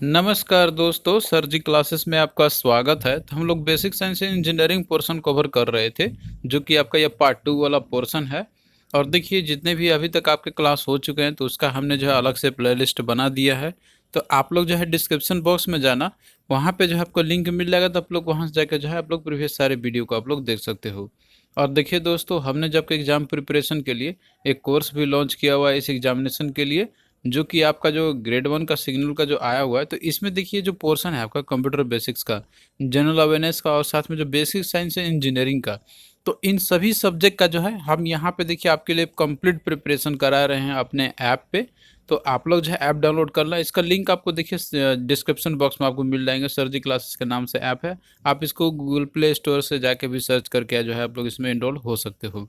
नमस्कार दोस्तों, सर जी क्लासेस में आपका स्वागत है। तो हम लोग basic science engineering portion cover कर रहे थे, जो कि आपका ये पार्ट 2 वाला पोर्शन है। और देखिए, जितने भी अभी तक आपके क्लास हो चुके हैं तो उसका हमने जो है अलग से प्लेलिस्ट बना दिया है। तो आप लोग जो है डिस्क्रिप्शन बॉक्स में जाना, वहाँ पे जो है आपको लिंक मिल जाएगा, तो आप लोग वहाँ से जाकर जो है आप लोग प्रीवियस सारे वीडियो को आप लोग देख सकते हो। और देखिए दोस्तों, हमने जब के एग्ज़ाम प्रिपरेशन के लिए एक कोर्स भी लॉन्च किया हुआ है इस एग्जामिनेशन के लिए, जो कि आपका जो ग्रेड 1 का सिग्नल का जो आया हुआ है। तो इसमें देखिए जो पोर्शन है आपका कंप्यूटर बेसिक्स का, जनरल अवेयरनेस का और साथ में जो बेसिक साइंस है इंजीनियरिंग का, तो इन सभी सब्जेक्ट का जो है हम यहाँ पे देखिए आपके लिए कंप्लीट प्रिपरेशन करा रहे हैं अपने ऐप पे। तो आप लोग जो है ऐप डाउनलोड करना, इसका लिंक आपको देखिए डिस्क्रिप्शन बॉक्स में आपको मिल जाएंगे। सर जी क्लासेस के नाम से ऐप है, आप इसको गूगल प्ले स्टोर से जाके भी सर्च करके जो है आप लोग इसमें इनरोल हो सकते हो।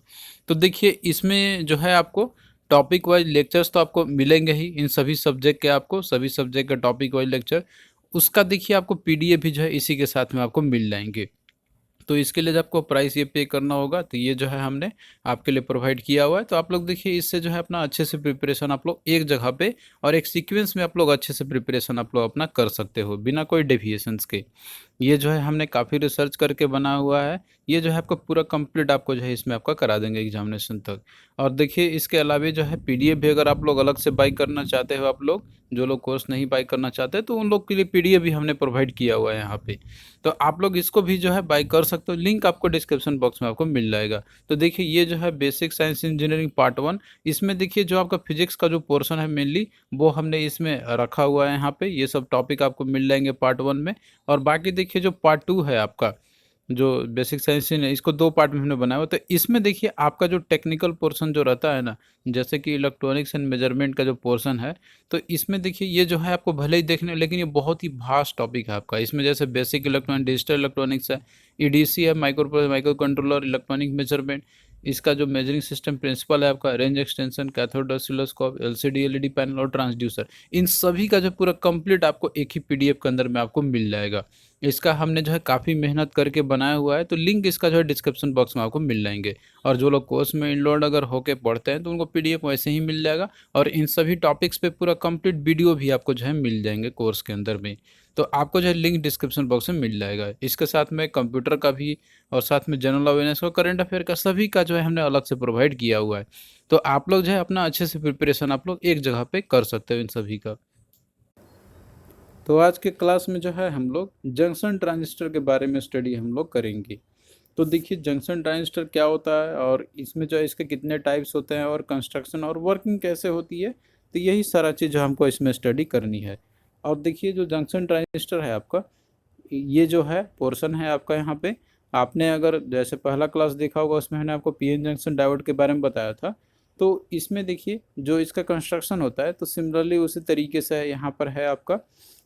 तो देखिए इसमें जो है आपको टॉपिक वाइज लेक्चर्स तो आपको मिलेंगे ही, इन सभी सब्जेक्ट के आपको सभी सब्जेक्ट का टॉपिक वाइज लेक्चर, उसका देखिए आपको पीडीएफ भी जो है इसी के साथ में आपको मिल जाएंगे। तो इसके लिए जब आपको प्राइस ये पे करना होगा, तो ये जो है हमने आपके लिए प्रोवाइड किया हुआ है। तो आप लोग देखिए इससे जो है अपना अच्छे से प्रिपरेशन आप लोग एक जगह पे और एक सीक्वेंस में आप लोग अच्छे से प्रिपरेशन आप लोग अपना कर सकते हो बिना कोई डेविएशंस के। ये जो है हमने काफ़ी रिसर्च करके बना हुआ है। ये जो है आपका पूरा कंप्लीट आपको जो है इसमें आपका करा देंगे एग्जामिनेशन तक। और देखिए इसके अलावा जो है पीडीएफ भी अगर आप लोग अलग से बाई करना चाहते हो, आप लोग जो लोग कोर्स नहीं बाई करना चाहते, तो उन लोग के लिए पीडीएफ भी हमने प्रोवाइड किया हुआ है यहाँ पे। तो आप लोग इसको भी जो है बाई कर सकते हो, लिंक आपको डिस्क्रिप्शन बॉक्स में आपको मिल जाएगा। तो देखिए ये जो है बेसिक साइंस इंजीनियरिंग पार्ट 1, इसमें देखिए जो आपका फिजिक्स का जो पोर्शन है मेनली वो हमने इसमें रखा हुआ है। यहाँ पे ये सब टॉपिक आपको मिल जाएंगे पार्ट 1 में। और बाकी देखिए जो पार्ट 2 है आपका, जो बेसिक साइंस है, इसको 2 पार्ट में हमने बनाया हुआ। तो इसमें देखिए आपका जो टेक्निकल पोर्शन जो रहता है ना, जैसे कि इलेक्ट्रॉनिक्स एंड मेजरमेंट का जो पोर्शन है, तो इसमें देखिए ये जो है आपको भले ही देखने, लेकिन ये बहुत ही वास्ट टॉपिक है आपका। इसमें जैसे बेसिक इलेक्ट्रॉनिक डिजिटल इलेक्ट्रॉनिक्स है, ईडीसी है, माइक्रो कंट्रोलर, इलेक्ट्रॉनिक मेजरमेंट, इसका जो मेजरिंग सिस्टम प्रिंसिपल है आपका, range extension, cathode oscilloscope, LCD LED panel और ट्रांसड्यूसर, इन सभी का जो पूरा कंप्लीट आपको एक ही पीडीएफ के अंदर में आपको मिल जाएगा। इसका हमने जो है काफ़ी मेहनत करके बनाया हुआ है, तो लिंक इसका जो है डिस्क्रिप्शन बॉक्स में आपको मिल जाएंगे। और जो लोग कोर्स में इनरोल्ड अगर होके पढ़ते हैं तो उनको पीडीएफ वैसे ही मिल जाएगा। और इन सभी टॉपिक्स पे पूरा कंप्लीट वीडियो भी आपको जो है मिल जाएंगे कोर्स के अंदर में। तो आपको जो है लिंक डिस्क्रिप्शन बॉक्स में मिल जाएगा। इसके साथ में कंप्यूटर का भी और साथ में जनरल अवेयरनेस का, करंट अफेयर का, सभी का जो है हमने अलग से प्रोवाइड किया हुआ है। तो आप लोग जो है अपना अच्छे से प्रिपरेशन आप लोग एक जगह पे कर सकते हो इन सभी का। तो आज के क्लास में जो है हम लोग जंक्शन ट्रांजिस्टर के बारे में स्टडी हम लोग करेंगे। तो देखिए जंक्शन ट्रांजिस्टर क्या होता है और इसमें जो है इसके कितने टाइप्स होते हैं और कंस्ट्रक्शन और वर्किंग कैसे होती है, तो यही सारा चीज़ जो हमको इसमें स्टडी करनी है। और देखिए जो जंक्शन ट्रांजिस्टर है आपका, ये जो है पोर्शन है आपका, यहाँ पे आपने अगर जैसे पहला क्लास देखा होगा उसमें मैंने आपको पीएन जंक्शन डायोड के बारे में बताया था। तो इसमें देखिए जो इसका कंस्ट्रक्शन होता है, तो सिमिलरली उसी तरीके से यहाँ पर है आपका।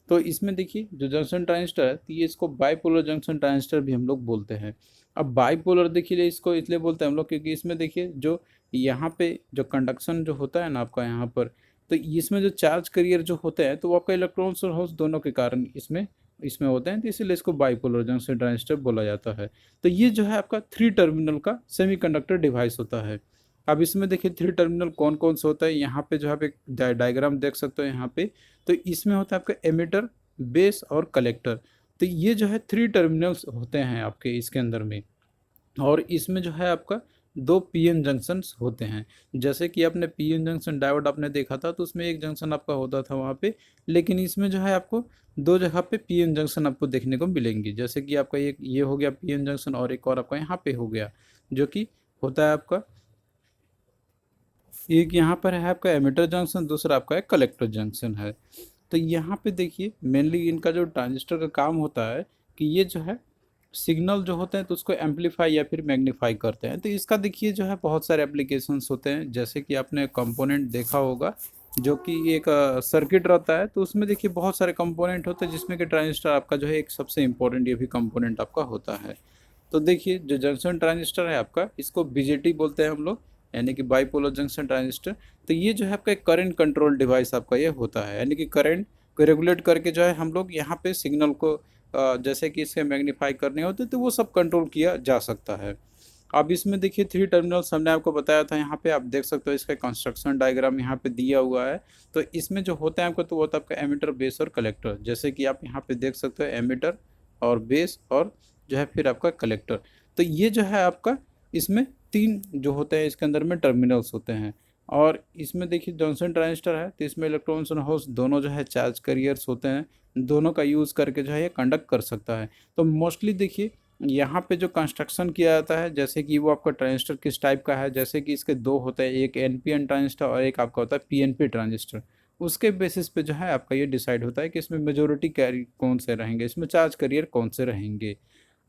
तो इसमें देखिए जो जंक्शन ट्रांजिस्टर है, तो ये इसको बाईपोलर जंक्शन ट्रांजिस्टर भी हम लोग बोलते हैं। अब बाईपोलर देखिए इसको इसलिए बोलते हैं हम लोग क्योंकि इसमें देखिए जो यहाँ पे जो कंडक्शन जो होता है ना आपका यहाँ पर, तो इसमें जो चार्ज करियर जो होते हैं, तो वो आपका इलेक्ट्रॉन्स और होल्स दोनों के कारण इसमें इसमें होते हैं, तो इसीलिए इसको बाईपोलर जंक्शन ट्रांजिस्टर बोला जाता है। तो ये जो है आपका 3 टर्मिनल का सेमीकंडक्टर डिवाइस होता है। अब इसमें देखिए 3 टर्मिनल कौन कौन सा होता है, यहाँ पे जो आप एक डायग्राम देख सकते हो यहाँ पे। तो इसमें होता है आपका एमिटर, बेस और कलेक्टर। तो ये जो है 3 टर्मिनल्स होते हैं आपके इसके अंदर में। और इसमें जो है आपका 2 पीएन जंक्शंस होते हैं। जैसे कि आपने पीएन जंक्शन डायोड आपने देखा था, तो उसमें एक जंक्शन आपका होता था वहाँ पे, लेकिन इसमें जो है आपको 2 जगह पे पीएन जंक्शन आपको देखने को मिलेंगी। जैसे कि आपका एक ये हो गया पीएन जंक्शन और एक और आपका यहाँ पे हो गया, जो कि होता है आपका, एक यहाँ पर है आपका एमिटर जंक्शन, दूसरा आपका एक कलेक्टर जंक्शन है। तो यहाँ पे देखिए मेनली इनका जो ट्रांजिस्टर का काम होता है कि ये जो है सिग्नल जो होते हैं तो उसको एम्पलीफाई या फिर मैग्नीफाई करते हैं। तो इसका देखिए जो है बहुत सारे एप्लीकेशंस होते हैं, जैसे कि आपने कंपोनेंट देखा होगा जो कि एक सर्किट रहता है, तो उसमें देखिए बहुत सारे कंपोनेंट होते हैं जिसमें कि ट्रांजिस्टर आपका जो है एक सबसे इम्पोर्टेंट ये भी कंपोनेंट आपका होता है। तो देखिए जो जंक्शन ट्रांजिस्टर है आपका, इसको बीजेटी बोलते हैं हम लोग, यानी कि बाईपोलर जंक्शन ट्रांजिस्टर। तो ये जो है आपका एक करंट कंट्रोल डिवाइस आपका ये होता है, यानी कि करंट को रेगुलेट करके जो है हम लोग यहाँ पे सिग्नल को जैसे कि इसके मैग्नीफाई करने होते तो वो सब कंट्रोल किया जा सकता है। अब इसमें देखिए 3 टर्मिनल्स हमने आपको बताया था, यहाँ पे आप देख सकते हो इसका कंस्ट्रक्शन डायग्राम यहाँ पे दिया हुआ है। तो इसमें जो होता है आपको, तो वो होता है आपका एमिटर, बेस और कलेक्टर। जैसे कि आप यहाँ पे देख सकते हो एमिटर और बेस और जो है फिर आपका कलेक्टर। तो ये जो है आपका इसमें 3 जो होते हैं इसके अंदर में टर्मिनल्स होते हैं। और इसमें देखिए जॉनसन ट्रांजिस्टर है, तो इसमें इलेक्ट्रॉन्स और होल्स दोनों जो है चार्ज कैरियर्स होते हैं, दोनों का यूज़ करके जो है ये कंडक्ट कर सकता है। तो मोस्टली देखिए यहाँ पे जो कंस्ट्रक्शन किया जाता है, जैसे कि वो आपका ट्रांजिस्टर किस टाइप का है, जैसे कि इसके 2 होते हैं, एक एनपीएन ट्रांजिस्टर और एक आपका होता है पीएनपी ट्रांजिस्टर। उसके बेसिस पे जो है आपका ये डिसाइड होता है कि इसमें मेजोरिटी कैरी कौन से रहेंगे, इसमें चार्ज कैरियर कौन से रहेंगे।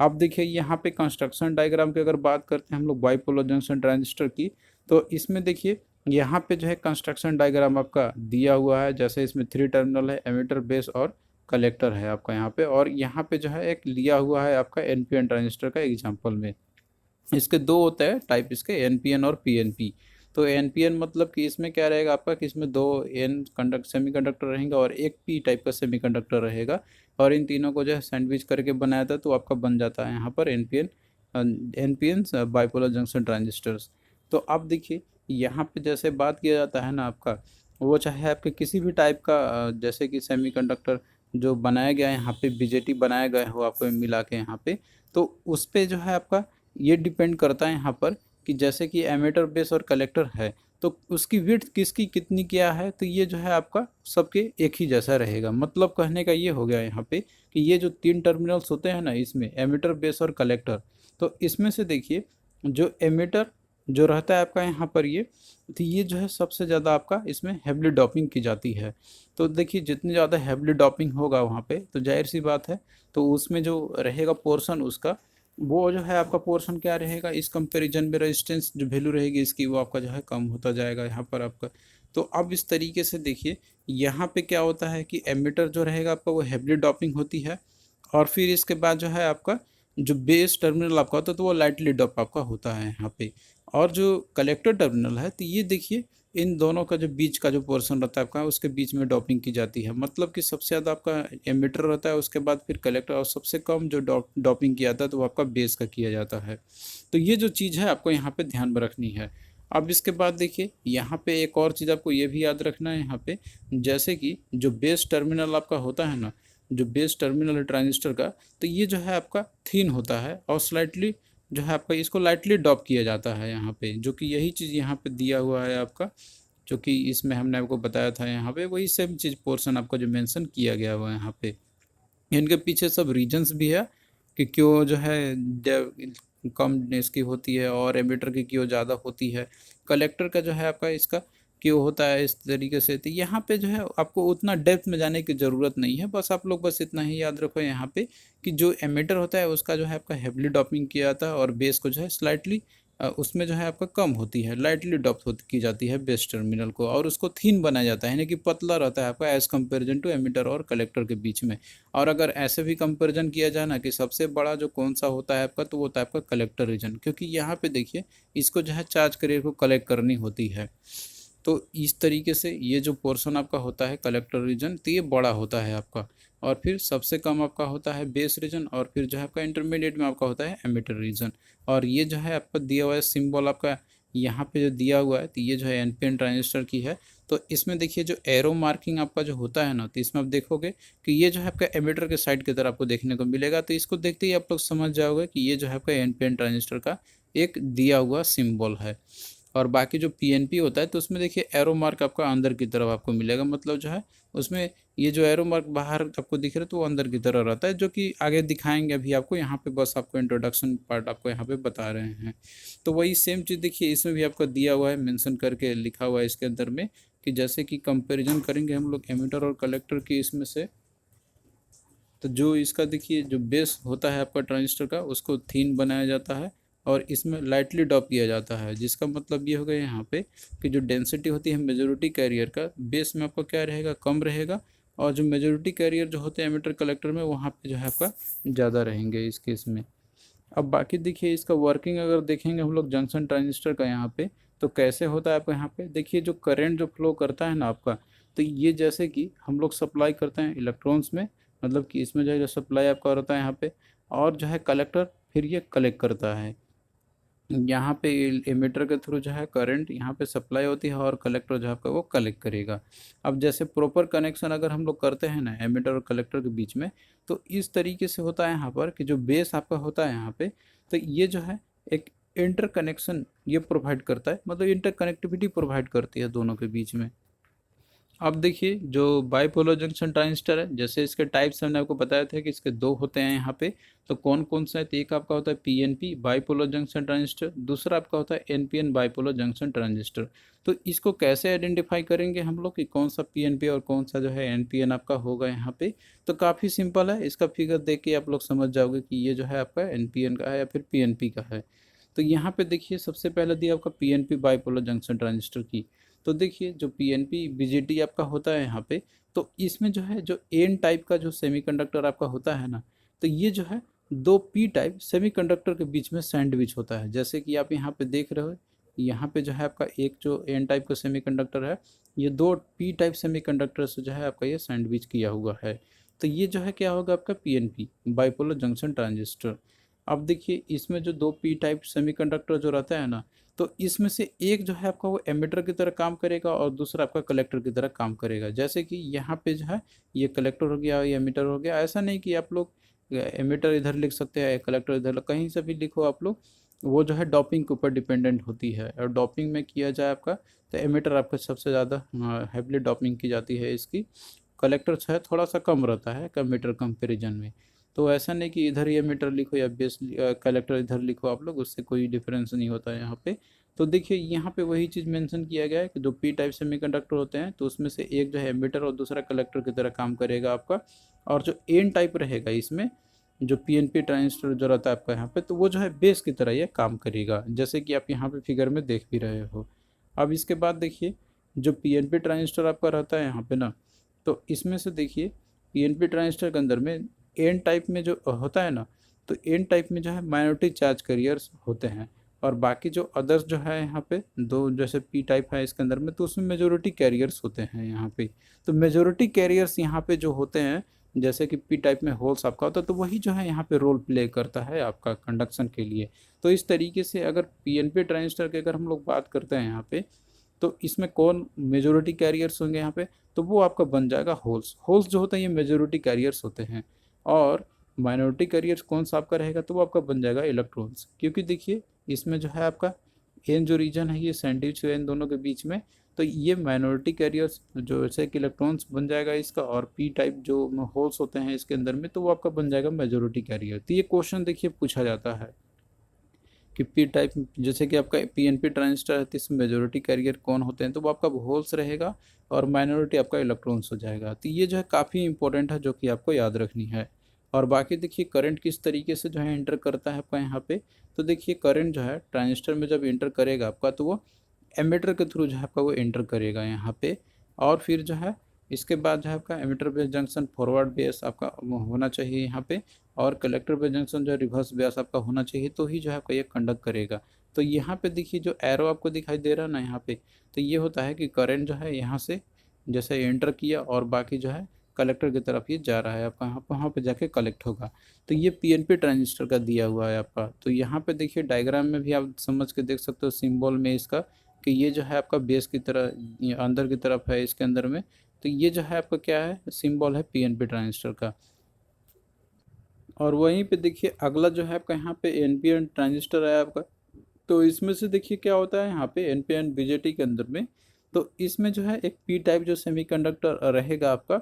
अब देखिए यहाँ पे कंस्ट्रक्शन डायग्राम की अगर बात करते हैं हम लोग बाइपोलर जंक्शन ट्रांजिस्टर की, तो इसमें देखिए यहाँ पे जो है कंस्ट्रक्शन डायग्राम आपका दिया हुआ है। जैसे इसमें 3 टर्मिनल है, एमिटर, बेस और कलेक्टर है आपका यहाँ पे। और यहाँ पे जो है एक लिया हुआ है आपका एनपीएन ट्रांजिस्टर का एग्जांपल में। इसके 2 होते हैं टाइप, इसके एनपीएन और पीएनपी। तो एनपीएन मतलब कि इसमें क्या रहेगा आपका कि इसमें 2 एन कंडक्ट सेमीकंडक्टर रहेंगे और एक पी टाइप का सेमीकंडक्टर रहेगा। और इन तीनों को जो है सैंडविच करके बनाया था, तो आपका बन जाता है यहाँ पर NPN. NPN bipolar junction transistors. तो अब देखिए यहाँ पे जैसे बात किया जाता है ना आपका, वो चाहे आपके किसी भी टाइप का जैसे कि सेमीकंडक्टर जो बनाया गया है यहाँ पे, बीजेटी बनाया गया हो आपको मिला के यहाँ पे, तो उस पे जो है आपका ये डिपेंड करता है यहाँ पर कि जैसे कि एमीटर, बेस और कलेक्टर है, तो उसकी विड्थ किसकी कितनी क्या है, तो ये जो है आपका सबके एक ही जैसा रहेगा। मतलब कहने का ये हो गया यहाँ पे कि ये जो 3 टर्मिनल्स होते हैं ना इसमें, एमीटर, बेस और कलेक्टर, तो इसमें से देखिए जो एमीटर जो रहता है आपका यहाँ पर ये, तो ये जो है सबसे ज़्यादा आपका इसमें हेवली डॉपिंग की जाती है। तो देखिए जितनी ज़्यादा हेवली डॉपिंग होगा वहाँ पे, तो जाहिर सी बात है तो उसमें जो रहेगा पोर्शन उसका, वो जो है आपका पोर्शन क्या रहेगा, इस कंपैरिजन में रेजिस्टेंस जो वैल्यू रहेगी इसकी, वो आपका जो है कम होता जाएगा यहाँ पर आपका। तो अब इस तरीके से देखिए यहाँ पे क्या होता है कि एमिटर जो रहेगा आपका वो हेवली डॉपिंग होती है। और फिर इसके बाद जो है आपका जो बेस टर्मिनल आपका होता है, तो वो लाइटली डॉप आपका होता है यहाँ पे। और जो कलेक्टर टर्मिनल है, तो ये देखिए इन दोनों का जो बीच का जो पोर्शन रहता है आपका, उसके बीच में डॉपिंग की जाती है। मतलब कि सबसे ज़्यादा आपका एमिटर रहता है, उसके बाद फिर कलेक्टर, और सबसे कम जो डॉपिंग किया जाता है तो वो आपका बेस का किया जाता है। तो ये जो चीज़ है आपको यहाँ पे ध्यान में रखनी है। अब इसके बाद देखिए यहाँ पे एक और चीज़ आपको ये भी याद रखना है यहाँ पे, जैसे कि जो बेस टर्मिनल आपका होता है ना, जो बेस टर्मिनल है ट्रांजिस्टर का, तो ये जो है आपका थिन होता है और स्लाइटली जो है आपका इसको लाइटली डॉप किया जाता है यहाँ पे, जो कि यही चीज़ यहाँ पे दिया हुआ है आपका, जो कि इसमें हमने आपको बताया था यहाँ पे, वही सेम चीज़ पोर्शन आपका जो मेंशन किया गया हुआ है यहाँ पे। इनके पीछे सब रीजंस भी है कि क्यों जो है कम इसकी होती है और एमिटर की क्यों ज़्यादा होती है, कलेक्टर का जो है आपका इसका क्यों होता है इस तरीके से। तो यहाँ पे जो है आपको उतना डेप्थ में जाने की ज़रूरत नहीं है, बस आप लोग बस इतना ही याद रखो यहाँ पे कि जो एमिटर होता है उसका जो है आपका हेवली डॉपिंग किया जाता है, और बेस को जो है स्लाइटली उसमें जो है आपका कम होती है, लाइटली डॉप की जाती है बेस टर्मिनल को, और उसको थीन बनाया जाता है, यानी कि पतला रहता है आपका एज कंपेरिजन टू एमिटर और कलेक्टर के बीच में। और अगर ऐसे भी कंपेरिजन किया जाए ना कि सबसे बड़ा जो कौन सा होता है आपका, तो वो होता है आपका कलेक्टर रीजन, क्योंकि यहाँ पे देखिए इसको जो है चार्ज करियर को कलेक्ट करनी होती है। तो इस तरीके से ये जो पोर्शन आपका होता है कलेक्टर रीजन, तो ये बड़ा होता है आपका। और फिर सबसे कम आपका होता है बेस रीजन, और फिर जो है आपका इंटरमीडिएट में आपका होता है एमिटर रीजन। और ये जो है आपका दिया हुआ है सिंबल आपका यहाँ पे जो दिया हुआ है, तो ये जो है एनपीएन ट्रांजिस्टर की है। तो इसमें देखिए जो एरो मार्किंग आपका जो होता है ना, तो इसमें आप देखोगे कि ये जो है आपका एमिटर के साइड की तरफ आपको देखने को मिलेगा। तो इसको देखते ही आप लोग समझ जाओगे कि ये जो है आपका एनपीएन ट्रांजिस्टर का एक दिया हुआ सिंबल है। और बाकी जो पीएनपी होता है, तो उसमें देखिए एरो मार्क आपका अंदर की तरफ आपको मिलेगा, मतलब जो है उसमें ये जो एरो मार्क बाहर आपको दिख रहा है तो वो अंदर की तरफ रहता है, जो कि आगे दिखाएंगे अभी आपको। यहाँ पे बस आपको इंट्रोडक्शन पार्ट आपको यहाँ पे बता रहे हैं। तो वही सेम चीज़ देखिए इसमें भी आपको दिया हुआ है, मेंशन करके लिखा हुआ है इसके अंदर में, कि जैसे कि कंपैरिजन करेंगे हम लोग एमिटर और कलेक्टर की इसमें से, तो जो इसका देखिए जो बेस होता है आपका ट्रांजिस्टर का, उसको थीन बनाया जाता है और इसमें लाइटली डॉप किया जाता है, जिसका मतलब ये हो गया यहाँ पे कि जो डेंसिटी होती है मेजोरिटी कैरियर का, बेस में आपका क्या रहेगा, कम रहेगा, और जो मेजोरिटी कैरियर जो होते हैं एमिटर कलेक्टर में, वहाँ पे जो है आपका ज़्यादा रहेंगे इस केस में। अब बाकी देखिए इसका वर्किंग अगर देखेंगे हम लोग जंक्शन ट्रांजिस्टर का यहाँ पे, तो कैसे होता है आपको यहाँ पे देखिए जो करंट जो फ्लो करता है ना आपका, तो ये जैसे कि हम लोग सप्लाई करते हैं इलेक्ट्रॉन्स में, मतलब कि इसमें जो है जो सप्लाई आपका रहता है यहाँ पे, और जो है कलेक्टर फिर ये कलेक्ट करता है। यहाँ पे एमिटर के थ्रू जो है करंट यहाँ पे सप्लाई होती है और कलेक्टर जो है आपका वो कलेक्ट करेगा। अब जैसे प्रॉपर कनेक्शन अगर हम लोग करते हैं ना एमिटर और कलेक्टर के बीच में, तो इस तरीके से होता है यहाँ पर कि जो बेस आपका होता है यहाँ पे, तो ये जो है एक इंटर कनेक्शन ये प्रोवाइड करता है, मतलब इंटर कनेक्टिविटी प्रोवाइड करती है दोनों के बीच में। अब देखिए जो बाइपोलर जंक्शन ट्रांजिस्टर है, जैसे इसके टाइप्स हमने आपको बताया था कि इसके दो होते हैं यहाँ पे, तो कौन कौन सा है, तो एक आपका होता है पीएनपी बाइपोलर जंक्शन ट्रांजिस्टर, दूसरा आपका होता है एनपीएन बाइपोलर जंक्शन ट्रांजिस्टर। तो इसको कैसे आइडेंटिफाई करेंगे हम लोग कि कौन सा पीएनपी और कौन सा जो है एनपीएन आपका होगा यहाँ पे, तो काफ़ी सिंपल है, इसका फिगर देख के आप लोग समझ जाओगे कि ये जो है आपका एनपीएन का है या फिर पीएनपी का है। तो यहाँ पे देखिए सबसे पहले दिया आपका पीएनपी बाइपोलर जंक्शन ट्रांजिस्टर की, तो देखिए जो पीएनपी बीजेटी आपका होता है यहाँ पे, तो इसमें जो है जो एन टाइप का जो सेमीकंडक्टर आपका होता है ना, तो ये जो है दो पी टाइप सेमीकंडक्टर के बीच में सैंडविच होता है, जैसे कि आप यहाँ पे देख रहे हो, यहाँ पे जो है आपका एक जो एन टाइप का सेमीकंडक्टर है, ये दो पी टाइप सेमीकंडक्टर से जो है आपका ये सैंडविच किया हुआ है। तो ये जो है क्या होगा आपका पीएनपी बाइपोलर जंक्शन ट्रांजिस्टर। अब देखिए इसमें जो दो पी टाइप सेमीकंडक्टर जो रहता है ना, तो इसमें से एक जो है आपका वो एमिटर की तरह काम करेगा और दूसरा आपका कलेक्टर की तरह काम करेगा। जैसे कि यहाँ पे जो है ये कलेक्टर हो गया, ये एमिटर हो गया, ऐसा नहीं कि आप लोग एमिटर इधर लिख सकते हैं कलेक्टर इधर, कहीं से भी लिखो आप लोग, वो जो है डॉपिंग के ऊपर डिपेंडेंट होती है। और डॉपिंग में किया जाए आपका, तो एमिटर आपका सबसे ज़्यादा हैवीली डॉपिंग की जाती है इसकी, कलेक्टर जो है थोड़ा सा कम रहता है कम्यूटर कंपेरिजन में। तो ऐसा नहीं कि इधर ही मीटर लिखो या बेस कलेक्टर इधर लिखो आप लोग, उससे कोई डिफरेंस नहीं होता है यहाँ पे। तो देखिए यहाँ पे वही चीज़ मेंशन किया गया है कि जो पी टाइप सेमीकंडक्टर होते हैं, तो उसमें से एक जो है एमिटर और दूसरा कलेक्टर की तरह काम करेगा आपका, और जो एन टाइप रहेगा इसमें जो पीएनपी ट्रांजिस्टर जो रहता है आपका यहाँ पे, तो वो जो है बेस की तरह ये काम करेगा, जैसे कि आप यहाँ पे फिगर में देख भी रहे हो। अब इसके बाद देखिए जो पीएनपी ट्रांजिस्टर आपका रहता है यहाँ पे ना, तो इसमें से देखिए पीएनपी ट्रांजिस्टर के अंदर में एन टाइप में जो होता है ना, तो एन टाइप में जो है माइनॉरिटी चार्ज कैरियर्स होते हैं, और बाकी जो अदर्स जो है यहाँ पे दो, जैसे पी टाइप है इसके अंदर में, तो उसमें मेजोरिटी कैरियर्स होते हैं यहाँ पे। तो मेजोरिटी कैरियर्स यहाँ पे जो होते हैं, जैसे कि पी टाइप में होल्स आपका होता है, तो वही जो है यहाँ पे रोल प्ले करता है आपका कंडक्शन के लिए। तो इस तरीके से अगर पीएनपी ट्रांजिस्टर की अगर हम लोग बात करते हैं यहाँ पे, तो इसमें कौन मेजोरिटी कैरियर्स होंगे यहाँ पे, तो वो आपका बन जाएगा होल्स। होल्स जो होते हैं ये मेजोरिटी कैरियर्स होते हैं, और माइनॉरिटी कैरियर्स कौन सा आपका रहेगा, तो वो आपका बन जाएगा इलेक्ट्रॉन्स, क्योंकि देखिए इसमें जो है आपका एन जो रीजन है ये सैंडविच है इन दोनों के बीच में, तो ये माइनॉरिटी कैरियर्स जो जैसे कि इलेक्ट्रॉन्स बन जाएगा इसका, और पी टाइप जो होल्स होते हैं इसके अंदर में, तो वो आपका बन जाएगा मेजोरिटी कैरियर। तो ये क्वेश्चन देखिए पूछा जाता है कि पी टाइप, जैसे कि आपका पीएनपी ट्रांजिस्टर है, तो इसमें मेजोरिटी कैरियर कौन होते हैं, तो वो आपका होल्स रहेगा, और माइनॉरिटी आपका इलेक्ट्रॉन्स हो जाएगा। तो ये जो है काफ़ी इंपॉर्टेंट है, जो कि आपको याद रखनी है। और बाकी देखिए करंट किस तरीके से जो है इंटर करता है आपका यहाँ पे, तो देखिए करंट जो है ट्रांजिस्टर में जब इंटर करेगा आपका, तो वो एमीटर के थ्रू जो है आपका वो एंटर करेगा यहाँ पे, और फिर जो है इसके बाद जो है आपका emitter base junction forward base आपका होना चाहिए यहाँ पे, और कलेक्टर बेस जंक्शन जो है रिवर्स बेस आपका होना चाहिए, तो ही जो है आपका ये कंडक्ट करेगा। तो यहाँ पे देखिए जो एरो आपको दिखाई दे रहा है ना यहाँ पे, तो ये होता है कि करंट जो है यहाँ से जैसे एंटर किया, और बाकी जो है कलेक्टर की तरफ ये जा रहा है आपका, वहाँ पे जाके कलेक्ट होगा। तो ये पीएनपी ट्रांजिस्टर का दिया हुआ है आपका। तो यहाँ पे देखिए डायग्राम में भी आप समझ के देख सकते हो सिंबल में इसका, कि ये जो है आपका बेस की तरह ये अंदर की तरफ है इसके अंदर में, तो ये जो है आपका क्या है सिंबल है पीएनपी ट्रांजिस्टर का। और वहीं पे देखिए अगला जो है आपका यहाँ पे एनपीएन ट्रांजिस्टर है आपका, तो इसमें से देखिए क्या होता है यहाँ पे एनपीएन बीजेटी के अंदर में, तो इसमें जो है एक पी टाइप जो सेमीकंडक्टर रहेगा आपका,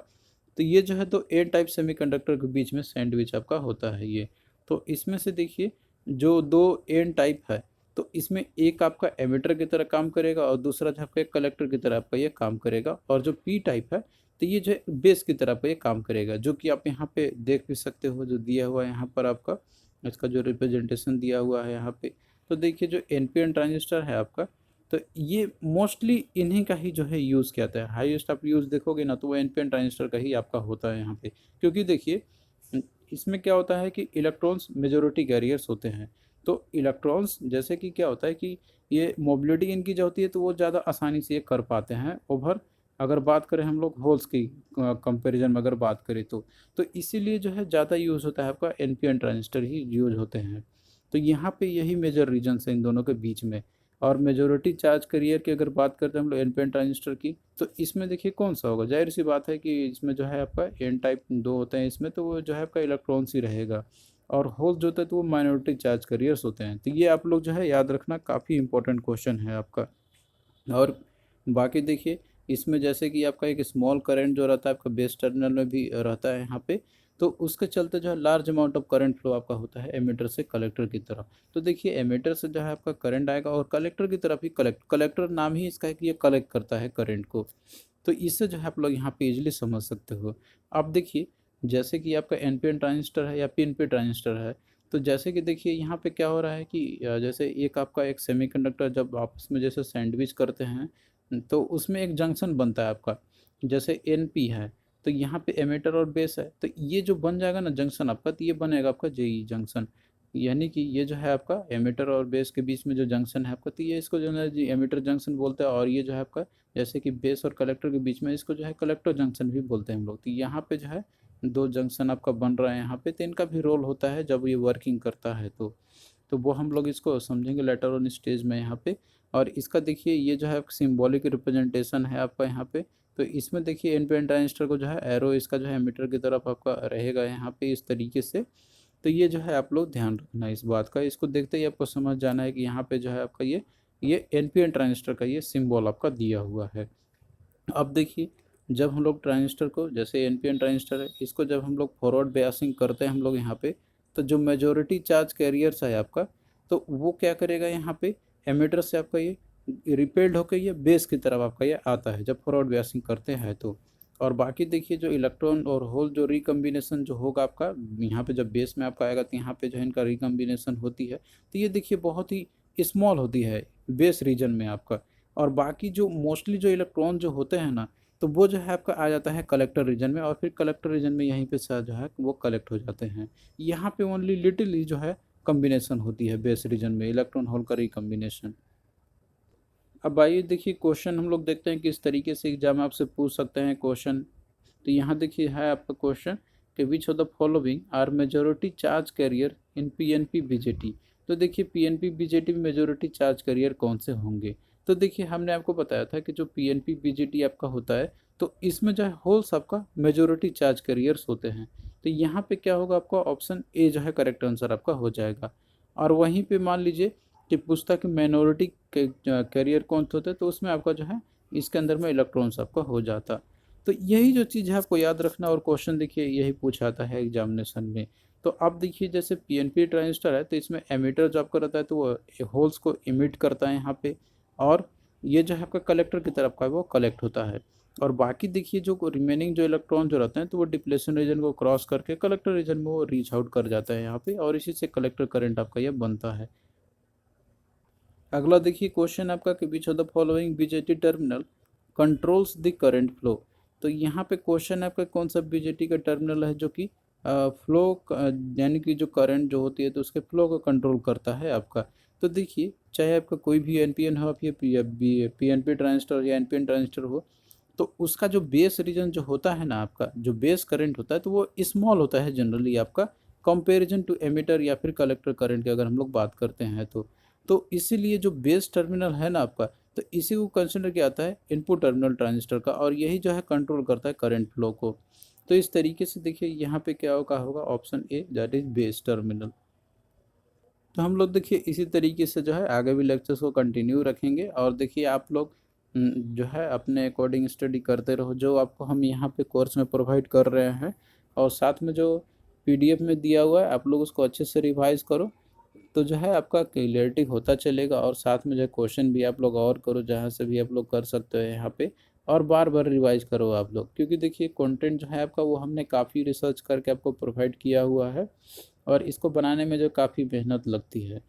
तो ये जो है तो एन टाइप सेमीकंडक्टर के बीच में सैंडविच आपका होता है ये। तो इसमें से देखिए जो दो एन टाइप है, तो इसमें एक आपका एमिटर की तरह काम करेगा, और दूसरा जो आपका एक कलेक्टर की तरह आपका ये काम करेगा, और जो पी टाइप है, तो ये जो है बेस की तरह आपका ये काम करेगा, जो कि आप यहाँ पे देख भी सकते हो, जो दिया हुआ है यहाँ पर आपका, इसका जो रिप्रेजेंटेशन दिया हुआ है यहाँ पे। तो देखिए जो एनपीएन ट्रांजिस्टर है आपका, तो ये मोस्टली इन्हीं का ही जो है यूज़ किया जाता है, हाईएस्ट आप यूज़ देखोगे ना, तो वो एनपीएन ट्रांजिस्टर का ही आपका होता है यहाँ पे। क्योंकि देखिए इसमें क्या होता है कि इलेक्ट्रॉन्स मेजोरिटी कैरियर्स होते हैं, तो इलेक्ट्रॉन्स जैसे कि क्या होता है कि ये मोबिलिटी इनकी जो होती है, तो वो ज़्यादा आसानी से ये कर पाते हैं ओवर, अगर बात करें हम लोग होल्स की कंपैरिजन में अगर बात करें तो इसीलिए जो है ज़्यादा यूज़ होता है आपका एनपीएन ट्रांजिस्टर ही यूज होते हैं। तो यहाँ पे यही मेजर रीजन है इन दोनों के बीच में। और मेजोरिटी चार्ज कैरियर की अगर बात करते हैं हम लोग एनपीएन ट्रांजिस्टर की, तो इसमें देखिए कौन सा होगा, जाहिर सी बात है कि इसमें जो है आपका एन टाइप दो होते हैं इसमें, तो वो जो है आपका इलेक्ट्रॉन्स ही रहेगा। और होल जो होता है तो वो माइनॉरिटी चार्ज कैरियर्स होते हैं। तो ये आप लोग जो है याद रखना, काफ़ी इंपॉर्टेंट क्वेश्चन है आपका। और बाकी देखिए इसमें जैसे कि आपका एक स्मॉल करंट जो रहता है आपका बेस टर्मिनल में भी रहता है यहाँ पे, तो उसके चलते जो है large amount of current flow आपका होता है एमीटर से कलेक्टर की तरफ। तो देखिए एमीटर से जो है आपका करंट आएगा और कलेक्टर की तरफ ही कलेक्टर नाम ही इसका है कि ये कलेक्ट करता है करंट को। तो इससे जो है आप लोग यहाँ पे इजिली समझ सकते हो। अब देखिए जैसे कि आपका एनपीएन ट्रांजिस्टर है या पीएनपी ट्रांजिस्टर है, तो जैसे कि देखिए यहाँ पे क्या हो रहा है कि जैसे एक आपका एक सेमीकंडक्टर जब आपस में जैसे सैंडविच करते हैं, तो उसमें एक जंक्शन बनता है आपका, जैसे एन पी है, तो यहाँ पे एमीटर और बेस है, तो ये जो बन जाएगा ना जंक्शन आपका, तो ये बनेगा आपका जेई जंक्शन। यानी कि ये जो है आपका एमीटर और बेस के बीच में जो जंक्शन है आपका, तो ये इसको जो है जी एमीटर जंक्शन बोलते हैं। और ये जो है आपका जैसे कि बेस और कलेक्टर के बीच में, इसको जो है कलेक्टर जंक्शन भी बोलते हैं हम लोग। तो यहाँ पे जो है दो जंक्शन आपका बन रहा है यहाँ पे, तो इनका भी रोल होता है जब ये वर्किंग करता है। तो वो हम लोग इसको समझेंगे लेटर ऑन स्टेज में यहाँ पे। और इसका देखिए ये जो है सिंबॉलिक रिप्रेजेंटेशन है आपका यहाँ पे। तो इसमें देखिए एनपीएन ट्रांजिस्टर को जो है एरो इसका जो है एमीटर की तरफ आपका रहेगा यहाँ पे इस तरीके से। तो ये जो है आप लोग ध्यान रखना इस बात का, इसको देखते ही आपको समझ जाना है कि यहाँ पे जो है आपका ये एनपीएन ट्रांजिस्टर का ये सिंबल आपका दिया हुआ है। अब देखिए जब हम लोग ट्रांजिस्टर को, जैसे एनपीएन ट्रांजिस्टर है, इसको जब हम लोग फॉरवर्ड बायसिंग करते हैं हम लोग यहाँ पे, तो जो मेजॉरिटी चार्ज कैरियर्स है आपका, तो वो क्या करेगा यहाँ पे एमीटर से आपका ये रिपेल्ड होकर ये बेस की तरफ आपका ये आता है जब फॉरवर्ड बायसिंग करते हैं तो। और बाकी देखिए जो इलेक्ट्रॉन और होल जो रिकम्बिनेशन जो होगा आपका यहाँ पे जब बेस में आपका आएगा, तो यहाँ पे जो है इनका रिकम्बिनेशन होती है, तो ये देखिए बहुत ही स्मॉल होती है बेस रीजन में आपका। और बाकी जो मोस्टली जो इलेक्ट्रॉन जो होते हैं ना, तो वो जो है आपका आ जाता है कलेक्टर रीजन में, और फिर कलेक्टर रीजन में यहीं पे जो है वो कलेक्ट हो जाते हैं। यहाँ पे ओनली लिटिल जो है कम्बिनेशन होती है बेस रीजन में, इलेक्ट्रॉन होल का रिकम्बिनेशन। अब आइए देखिए क्वेश्चन हम लोग देखते हैं किस तरीके से एग्जाम में आपसे पूछ सकते हैं क्वेश्चन। तो यहाँ देखिए है आपका क्वेश्चन कि which of the following are majority charge carrier in PNP BJT. तो देखिए पीएनपी बीजेटी में मेजोरिटी चार्ज कैरियर कौन से होंगे। तो देखिए हमने आपको बताया था कि जो पीएनपी बीजेटी आपका होता है, तो इसमें जो है होल्स आपका मेजोरिटी चार्ज कैरियर्स होते हैं। तो यहाँ पे क्या होगा आपका ऑप्शन ए जो है करेक्ट आंसर आपका हो जाएगा। और वहीं पे मान लीजिए कि पूछता कि माइनॉरिटी कैरियर कौन से होते हैं, तो उसमें आपका जो है इसके अंदर में इलेक्ट्रॉन्स आपका हो जाता। तो यही जो चीज़ है आपको याद रखना, और क्वेश्चन देखिए यही पूछाता है एग्जामिनेशन में। तो अब देखिए जैसे पीएनपी ट्रांजिस्टर है, तो इसमें एमीटर जो आपका रहता है तो वो होल्स को इमिट करता है यहाँ पे, और ये जो है आपका कलेक्टर की तरफ का वो कलेक्ट होता है। और बाकी देखिए जो रिमेनिंग जो इलेक्ट्रॉन जो रहते हैं, तो वो डिप्लेशन रीजन को क्रॉस करके कलेक्टर रीजन में वो रीच आउट कर जाता है यहाँ पे, और इसी से कलेक्टर करंट आपका ये बनता है। अगला देखिए क्वेश्चन आपका कि which of the following BJT terminal controls the current flow. तो यहाँ पे क्वेश्चन आपका कौन सा बीजेटी का टर्मिनल है जो कि फ्लो यानी कि जो करंट जो होती है तो उसके फ्लो को कंट्रोल करता है आपका। तो देखिए चाहे आपका कोई भी एनपीएन हो या पीएनपी ट्रांजिस्टर या एनपीएन ट्रांजिस्टर हो, तो उसका जो बेस रीजन जो होता है ना आपका, जो बेस करंट होता है, तो वो स्मॉल होता है जनरली आपका, कंपैरिजन टू एमीटर या फिर कलेक्टर करंट की अगर हम लोग बात करते हैं तो इसीलिए जो बेस टर्मिनल है ना आपका, तो इसी को कंसिडर किया जाता है इनपुट टर्मिनल ट्रांजिस्टर का, और यही जो है कंट्रोल करता है करंट फ्लो को। तो इस तरीके से देखिए यहाँ पे क्या होगा option A that is base terminal. तो हम लोग देखिए इसी तरीके से जो है आगे भी लेक्चर्स को कंटिन्यू रखेंगे। और देखिए आप लोग जो है अपने अकॉर्डिंग स्टडी करते रहो जो आपको हम यहाँ पे कोर्स में प्रोवाइड कर रहे हैं, और साथ में जो पीडीएफ में दिया हुआ है आप लोग उसको अच्छे से रिवाइज करो, तो जो है आपका क्लियरिटी होता चलेगा। और साथ में जो क्वेश्चन भी आप लोग और करो जहाँ से भी आप लोग कर सकते हो यहाँ पे, और बार बार रिवाइज करो आप लोग, क्योंकि देखिए कंटेंट जो है आपका वो हमने काफ़ी रिसर्च करके आपको प्रोवाइड किया हुआ है, और इसको बनाने में जो काफ़ी मेहनत लगती है।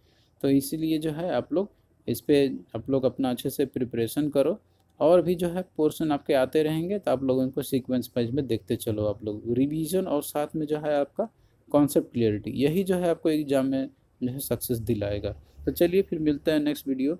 तो इसीलिए जो है आप लोग इस पर आप लोग अपना अच्छे से प्रिपरेशन करो, और भी जो है पोर्शन आपके आते रहेंगे, तो आप लोग इनको सीक्वेंस वाइज में देखते चलो आप लोग रिवीजन, और साथ में जो है आपका कॉन्सेप्ट क्लियरिटी, यही जो है आपको एग्जाम में जो है सक्सेस दिलाएगा। तो चलिए फिर मिलते हैं नेक्स्ट वीडियो